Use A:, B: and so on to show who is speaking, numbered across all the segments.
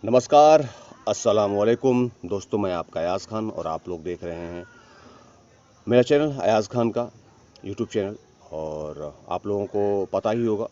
A: नमस्कार, अस्सलाम वालेकुम दोस्तों। मैं आपका अयाज़ खान और आप लोग देख रहे हैं मेरा चैनल अयाज़ खान का यूट्यूब चैनल। और आप लोगों को पता ही होगा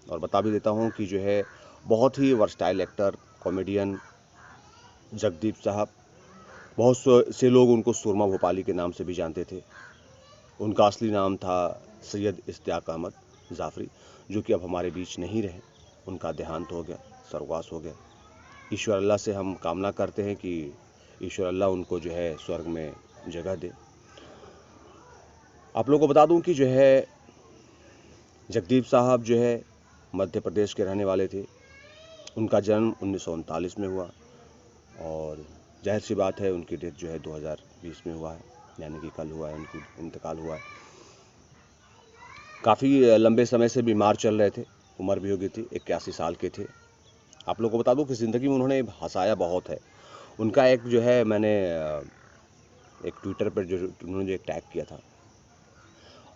A: और बता भी देता हूं कि जो है बहुत ही वर्सटाइल एक्टर, कॉमेडियन जगदीप साहब। से लोग उनको सुरमा भोपाली के नाम से भी जानते थे। उनका असली नाम था सैयद इश्तियाक अहमद जाफ़री, जो कि अब हमारे बीच नहीं रहे। उनका देहांत हो गया, स्वर्गवास हो गया। ईश्वर अल्लाह से हम कामना करते हैं कि ईश्वर अल्लाह उनको जो है स्वर्ग में जगह दे। आप लोगों को बता दूं कि जो है जगदीप साहब जो है मध्य प्रदेश के रहने वाले थे। उनका जन्म 1939 में हुआ और जाहिर सी बात है उनकी डेथ जो है 2020 में हुआ है, यानी कि कल हुआ है, उनकी इंतकाल हुआ है। काफ़ी लंबे समय से बीमार चल रहे थे, उम्र भी हो गई थी, 81 साल के थे। आप लोगों को बता दूं कि ज़िंदगी में उन्होंने हंसाया बहुत है। उनका एक जो है मैंने एक ट्विटर पर जो उन्होंने एक टैग किया था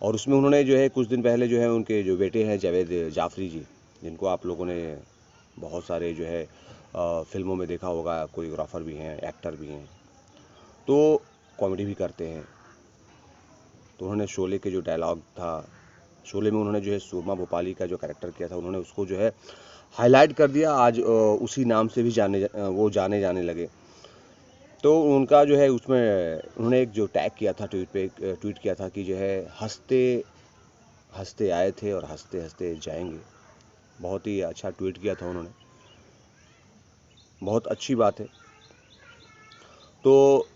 A: और उसमें उन्होंने जो है कुछ दिन पहले जो है उनके जो बेटे हैं जावेद जाफ़री जी, जिनको आप लोगों ने बहुत सारे जो है फिल्मों में देखा होगा, कोरियोग्राफर भी हैं, एक्टर भी हैं, तो कॉमेडी भी करते हैं। तो उन्होंने शोले के जो डायलॉग था, शोले में उन्होंने जो है सुरमा भोपाली का जो कैरेक्टर किया था, उन्होंने उसको जो है हाईलाइट कर दिया। आज उसी नाम से भी वो जाने जाने लगे। तो उनका जो है उसमें उन्होंने एक जो टैग किया था, ट्वीट किया था कि जो है हंसते हंसते आए थे और हंसते हंसते जाएंगे। बहुत ही अच्छा ट्वीट किया था उन्होंने, बहुत अच्छी बात है। तो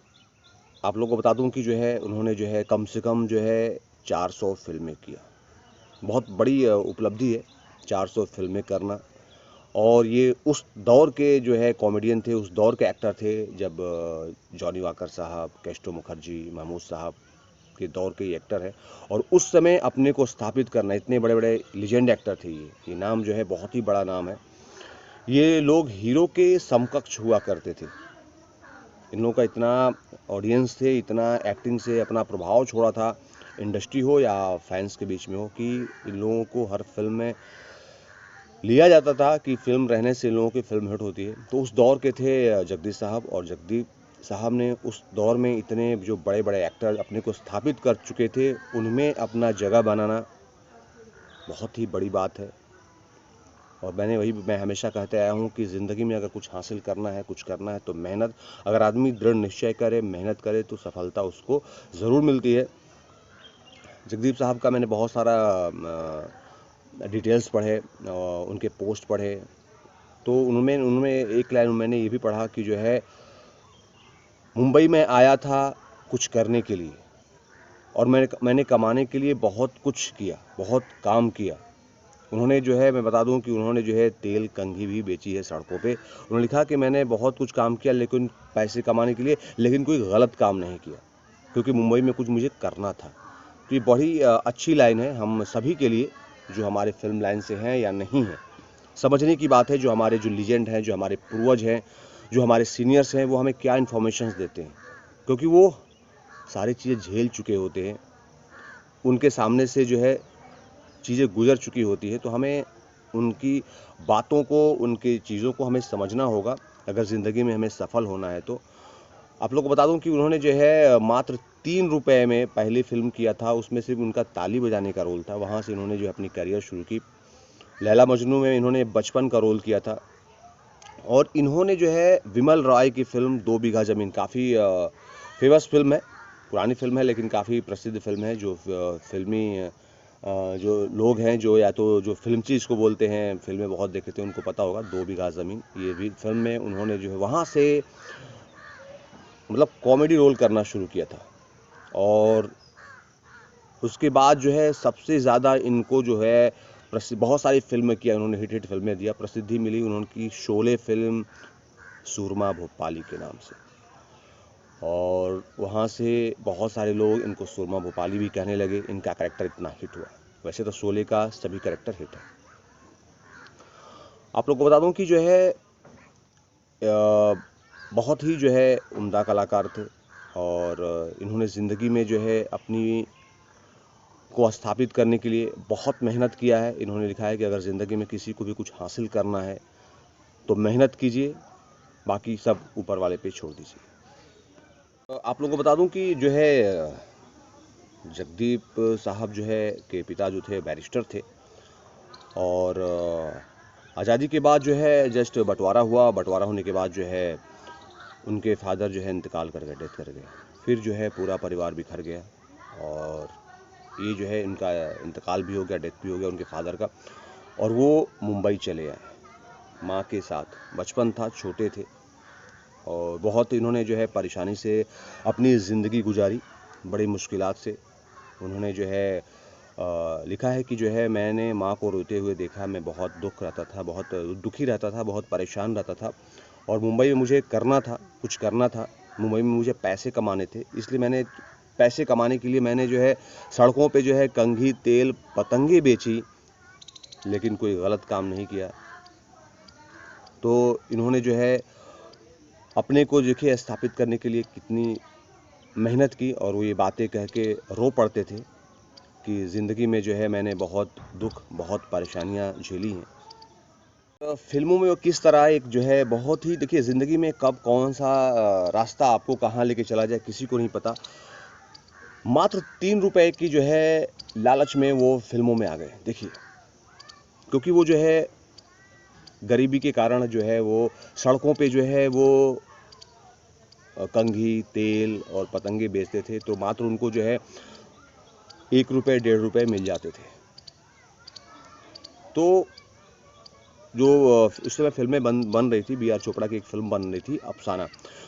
A: आप लोगों को बता दूं कि जो है उन्होंने जो है कम से कम जो है 400 फिल्में किया। बहुत बड़ी उपलब्धि है 400 फिल्में करना। और ये उस दौर के जो है कॉमेडियन थे, उस दौर के एक्टर थे जब जॉनी वॉकर साहब, केस्टो मुखर्जी, महमूद साहब के दौर के ये एक्टर है। और उस समय अपने को स्थापित करना, इतने बड़े बड़े लीजेंड एक्टर थे। ये नाम जो है बहुत ही बड़ा नाम है। ये लोग हीरो के समकक्ष हुआ करते थे। इन लोगों का इतना ऑडियंस थे, इतना एक्टिंग से अपना प्रभाव छोड़ा था, इंडस्ट्री हो या फैंस के बीच में हो, कि इन लोगों को हर फिल्म में लिया जाता था कि फिल्म रहने से इन लोगों की फिल्म हिट होती है। तो उस दौर के थे जगदीश साहब। और जगदीप साहब ने उस दौर में इतने जो बड़े बड़े एक्टर अपने को स्थापित कर चुके थे, उनमें अपना जगह बनाना बहुत ही बड़ी बात है। और मैं हमेशा कहते आया हूँ कि ज़िंदगी में अगर कुछ हासिल करना है, कुछ करना है, तो मेहनत, अगर आदमी दृढ़ निश्चय करे, मेहनत करे, तो सफलता उसको ज़रूर मिलती है। जगदीप साहब का मैंने बहुत सारा डिटेल्स पढ़े, उनके पोस्ट पढ़े। तो उनमें उनमें एक लाइन मैंने ये भी पढ़ा कि जो है मुंबई में आया था कुछ करने के लिए और मैंने कमाने के लिए बहुत कुछ किया, बहुत काम किया। उन्होंने जो है, मैं बता दूं कि उन्होंने जो है तेल कंघी भी बेची है सड़कों पे। उन्होंने लिखा कि मैंने बहुत कुछ काम किया लेकिन पैसे कमाने के लिए, लेकिन कोई गलत काम नहीं किया, क्योंकि मुंबई में कुछ मुझे करना था। तो ये बड़ी अच्छी लाइन है हम सभी के लिए, जो हमारे फिल्म लाइन से हैं या नहीं हैं। समझने की बात है, जो हमारे जो लीजेंड हैं, जो हमारे पूर्वज हैं, जो हमारे सीनियर्स हैं, वो हमें क्या इन्फॉर्मेशंस देते हैं, क्योंकि वो सारी चीज़ें झेल चुके होते हैं, उनके सामने से जो है चीज़ें गुजर चुकी होती है। तो हमें उनकी बातों को, उनकी चीज़ों को हमें समझना होगा अगर ज़िंदगी में हमें सफल होना है। तो आप लोगों को बता दूं कि उन्होंने जो है मात्र 3 रुपए में पहली फिल्म किया था, उसमें सिर्फ उनका ताली बजाने का रोल था। वहाँ से इन्होंने जो अपनी करियर शुरू की। लैला मजनू में इन्होंने बचपन का रोल किया था। और इन्होंने जो है विमल रॉय की फिल्म 2 बीघा ज़मीन, काफ़ी फेमस फिल्म है, पुरानी फिल्म है लेकिन काफ़ी प्रसिद्ध फिल्म है। जो फिल्मी जो लोग हैं, जो या तो जो फिल्म चीज़ को बोलते हैं, फिल्में बहुत देखे थे, उनको पता होगा 2 बीघा ज़मीन। ये भी फिल्म में उन्होंने जो है वहाँ से मतलब कॉमेडी रोल करना शुरू किया था। और उसके बाद जो है सबसे ज़्यादा इनको जो है बहुत सारी फिल्में किया उन्होंने, हिट हिट फिल्में दिया, प्रसिद्धि मिली उनकी शोले फिल्म सुरमा भोपाली के नाम से। और वहाँ से बहुत सारे लोग इनको सुरमा भोपाली भी कहने लगे, इनका कैरेक्टर इतना हिट हुआ। वैसे तो शोले का सभी कैरेक्टर हिट है। आप लोग को बता दूं कि जो है बहुत ही जो है उम्दा कलाकार थे। और इन्होंने ज़िंदगी में जो है अपनी को स्थापित करने के लिए बहुत मेहनत किया है। इन्होंने लिखा है कि अगर ज़िंदगी में किसी को भी कुछ हासिल करना है तो मेहनत कीजिए, बाकी सब ऊपर वाले पे छोड़ दीजिए। आप लोगों को बता दूं कि जो है जगदीप साहब जो है के पिता जो थे बैरिस्टर थे, और आज़ादी के बाद जो है जस्ट बंटवारा हुआ, बंटवारा होने के बाद जो है उनके फादर जो है इंतकाल कर गए, डेथ कर गए। फिर जो है पूरा परिवार बिखर गया, और ये जो है इनका इंतकाल भी हो गया, डेथ भी हो गया उनके फादर का, और वो मुंबई चले आए माँ के साथ। बचपन था, छोटे थे, और बहुत इन्होंने जो है परेशानी से अपनी ज़िंदगी गुजारी, बड़ी मुश्किलात से। उन्होंने जो है लिखा है कि जो है मैंने माँ को रोते हुए देखा, मैं बहुत दुख रहता था, बहुत दुखी रहता था, बहुत परेशान रहता था, और मुंबई में मुझे करना था, कुछ करना था, मुंबई में मुझे पैसे कमाने थे, इसलिए मैंने पैसे कमाने के लिए मैंने जो है सड़कों पे जो है कंघी, तेल, पतंगे बेची, लेकिन कोई गलत काम नहीं किया। तो इन्होंने जो है अपने को देखिए स्थापित करने के लिए कितनी मेहनत की, और वो ये बातें कह के रो पड़ते थे कि ज़िंदगी में जो है मैंने बहुत दुख, बहुत परेशानियां झेली हैं। फिल्मों में वो किस तरह एक जो है बहुत ही, देखिए ज़िंदगी में कब कौन सा रास्ता आपको कहाँ लेके चला जाए किसी को नहीं पता। मात्र 3 रुपए की जो है लालच में वो फिल्मों में आ गए, देखिए, क्योंकि वो जो है गरीबी के कारण जो है वो सड़कों पे जो है वो कंघी, तेल और पतंगे बेचते थे, तो मात्र उनको जो है 1 रुपए, 1.5 रुपए मिल जाते थे। तो जो उस समय फिल्में बन रही थी, बी आर चोपड़ा की एक फिल्म बन रही थी अफसाना,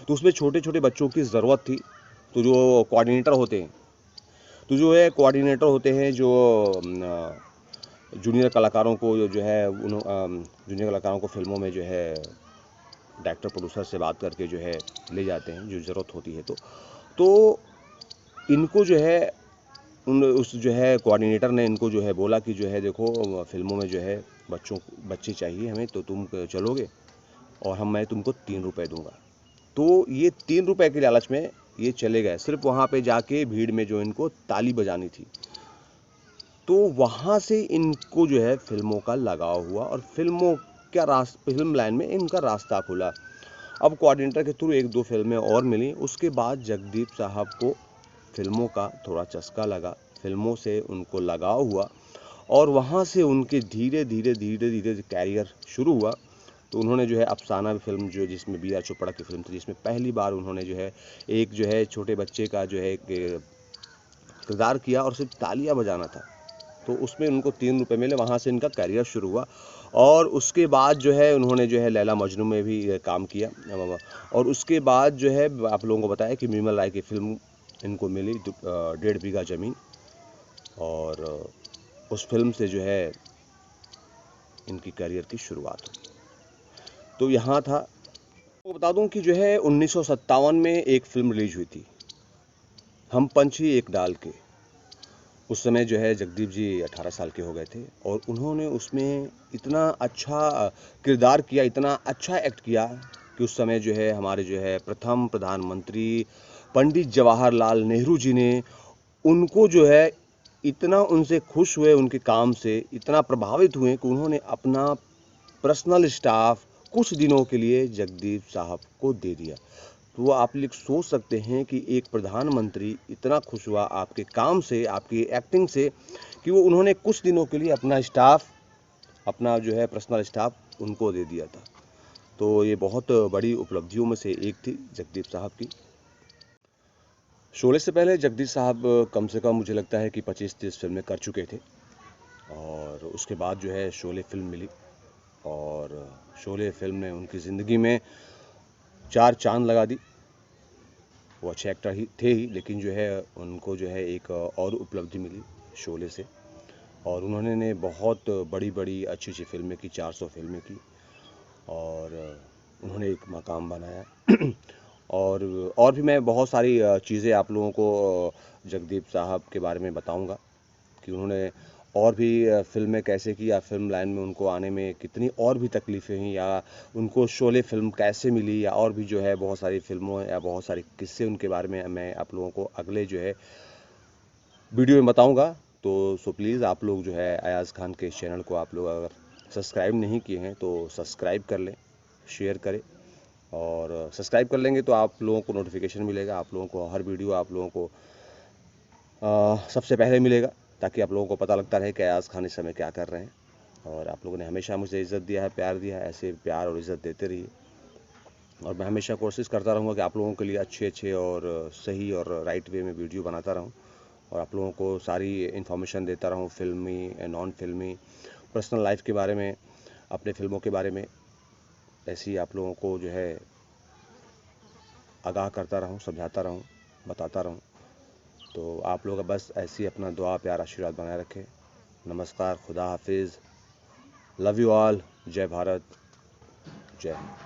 A: तो उसमें छोटे छोटे बच्चों की ज़रूरत थी। तो जो कोऑर्डिनेटर होते हैं, तो जो है कोऑर्डिनेटर होते हैं जो जूनियर कलाकारों को जो है जूनियर कलाकारों को फिल्मों में जो है डायरेक्टर प्रोड्यूसर से बात करके जो है ले जाते हैं, जो ज़रूरत होती है। तो इनको जो है उस जो है कोऑर्डिनेटर ने इनको जो है बोला कि जो है देखो फिल्मों में जो है बच्चे चाहिए हमें, तो तुम चलोगे और मैं तुमको 3 रुपए दूंगा। तो ये 3 रुपए के लालच में ये चले गए, सिर्फ वहाँ पे जाके भीड़ में जो इनको ताली बजानी थी। तो वहाँ से इनको जो है फिल्मों का लगाव हुआ, और फिल्म लाइन में इनका रास्ता खुला। अब कोऑर्डिनेटर के थ्रू 1-2 फिल्में और मिली, उसके बाद जगदीप साहब को फिल्मों का थोड़ा चस्का लगा, फिल्मों से उनको लगाव हुआ, और वहाँ से उनके धीरे धीरे कैरियर शुरू हुआ। तो उन्होंने जो है अफसाना फिल्म, जो जिसमें बी आर चोपड़ा की फिल्म थी, जिसमें पहली बार उन्होंने जो है एक जो है छोटे बच्चे का जो है किरदार किया, और सिर्फ तालियां बजाना था। तो उसमें उनको 3 रुपए मिले, वहाँ से इनका करियर शुरू हुआ। और उसके बाद जो है उन्होंने जो है लैला मजनू में भी काम किया, और उसके बाद जो है आप लोगों को बताया कि बिमल राय की फिल्म इनको मिली 1.5 बीघा ज़मीन, और उस फिल्म से जो है इनकी करियर की शुरुआत हुई। तो यहाँ था, आपको बता दूं कि जो है 1957 में एक फिल्म रिलीज हुई थी, हम पंछी एक डाल के। उस समय जो है जगदीप जी 18 साल के हो गए थे, और उन्होंने उसमें इतना अच्छा किरदार किया, इतना अच्छा एक्ट किया कि उस समय जो है हमारे जो है प्रथम प्रधानमंत्री पंडित जवाहरलाल नेहरू जी ने उनको जो है इतना उनसे खुश हुए, उनके काम से इतना प्रभावित हुए कि उन्होंने अपना पर्सनल स्टाफ कुछ दिनों के लिए जगदीप साहब को दे दिया। तो वो आप लोग सोच सकते हैं कि एक प्रधानमंत्री इतना खुश हुआ आपके काम से, आपकी एक्टिंग से, कि वो उन्होंने कुछ दिनों के लिए अपना स्टाफ, अपना जो है पर्सनल स्टाफ उनको दे दिया था। तो ये बहुत बड़ी उपलब्धियों में से एक थी जगदीप साहब की। शोले से पहले जगदीप साहब कम से कम मुझे लगता है कि 25-30 फिल्में कर चुके थे, और उसके बाद जो है शोले फिल्म मिली, और शोले फिल्म ने उनकी ज़िंदगी में 4 चांद लगा दी। वो अच्छे एक्टर ही थे ही, लेकिन जो है उनको जो है एक और उपलब्धि मिली शोले से, और उन्होंने बहुत बड़ी अच्छी फिल्में की, 400 फिल्में की, और उन्होंने एक मकाम बनाया। और भी मैं बहुत सारी चीज़ें आप लोगों को जगदीप साहब के बारे में बताऊंगा कि उन्होंने और भी फिल्में कैसे की, या फिल्म लाइन में उनको आने में कितनी और भी तकलीफ़ें हुई, या उनको शोले फिल्म कैसे मिली, या और भी जो है बहुत सारी फिल्मों या बहुत सारे किस्से उनके बारे में मैं आप लोगों को अगले जो है वीडियो में बताऊंगा। तो प्लीज़ आप लोग जो है अयाज़ खान के चैनल को आप लोग अगर सब्सक्राइब नहीं किए हैं तो सब्सक्राइब कर लें, शेयर करें, और सब्सक्राइब कर लेंगे तो आप लोगों को नोटिफिकेशन मिलेगा, आप लोगों को हर वीडियो आप लोगों को सबसे पहले मिलेगा, ताकि आप लोगों को पता लगता रहे कि अयाज़ खान इस समय क्या कर रहे हैं। और आप लोगों ने हमेशा मुझे इज़्ज़त दिया है, प्यार दिया है, ऐसे प्यार और इज़्ज़त देते रहिए। और मैं हमेशा कोशिश करता रहूँगा कि आप लोगों के लिए अच्छे और सही और राइट वे में वीडियो बनाता रहूँ, और आप लोगों को सारी इन्फॉर्मेशन देता रहूँ, फिल्मी, नॉन फिल्मी, पर्सनल लाइफ के बारे में, अपने फिल्मों के बारे में, ऐसे ही आप लोगों को जो है आगाह करता रहूँ, समझाता रहूँ, बताता रहूँ। तो आप लोग बस ऐसे ही अपना दुआ, प्यार, आशीर्वाद बनाए रखें। नमस्कार, खुदा हाफिज़, लव यू ऑल, जय भारत, जय हिंद।